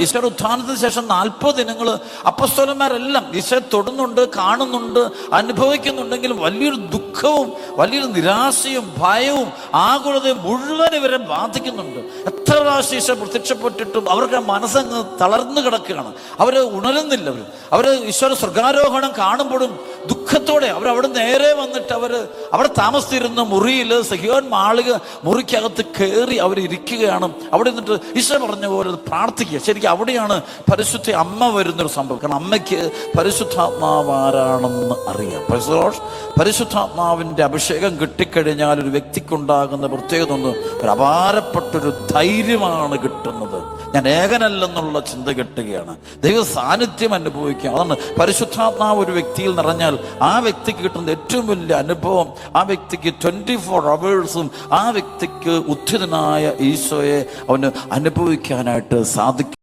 ഈശോയുടെ ഉത്ഥാനത്തിന് ശേഷം 40 ദിനങ്ങൾ അപ്പസ്തോലന്മാരെല്ലാം ഈശോയെ തൊടുന്നുണ്ട്, കാണുന്നുണ്ട്, അനുഭവിക്കുന്നുണ്ടെങ്കിലും വലിയൊരു ദുഃഖവും വലിയൊരു നിരാശയും ഭയവും ആകുലതയും മുഴുവൻ ഇവരെ ബാധിക്കുന്നുണ്ട്. എത്ര പ്രാവശ്യം ഈശോ പ്രത്യക്ഷപ്പെട്ടിട്ടും അവർക്ക് മനസ്സങ്ങ് തളർന്നു കിടക്കുകയാണ്. അവർ ഉണരുന്നില്ല. അവർ ഈശോയുടെ സ്വർഗാരോഹണം കാണുമ്പോഴും ദുഃഖത്തോടെ അവിടെ നേരെ വന്നിട്ട് അവിടെ താമസിച്ചിരുന്ന മുറിയിൽ സഹിയോൻ മാളിക മുറിക്കകത്ത് കയറി അവരിയ്ക്കുകയാണ്. അവിടെ നിന്നിട്ട് ഈശോ പറഞ്ഞ പോലെ പ്രാർത്ഥിക്കുക. ശരിക്കും അവിടെയാണ് പരിശുദ്ധ അമ്മ വരുന്നൊരു സംഭവം. കാരണം അമ്മയ്ക്ക് പരിശുദ്ധാത്മാവ് ആരാണെന്ന് അറിയാം. പരിശുദ്ധാത്മാവിൻ്റെ അഭിഷേകം കിട്ടിക്കഴിഞ്ഞാൽ ഒരു വ്യക്തിക്കുണ്ടാകുന്ന പ്രത്യേകത ഒന്ന് ഒരു അപാരപ്പെട്ടൊരു ധൈര്യമാണ് കിട്ടുന്നത്. ഞാൻ ഏകനല്ലെന്നുള്ള ചിന്ത കിട്ടുകയാണ്. ദൈവ സാന്നിധ്യം അനുഭവിക്കുക. അതാണ് പരിശുദ്ധാത്മാവ് ഒരു വ്യക്തിയിൽ നിറഞ്ഞാൽ ആ വ്യക്തിക്ക് കിട്ടുന്ന ഏറ്റവും വലിയ അനുഭവം. ആ വ്യക്തിക്ക് 24 hours ആ വ്യക്തിക്ക് ഉദ്ധിതനായ ഈശോയെ അവന് അനുഭവിക്കാനായിട്ട് സാധിക്കും.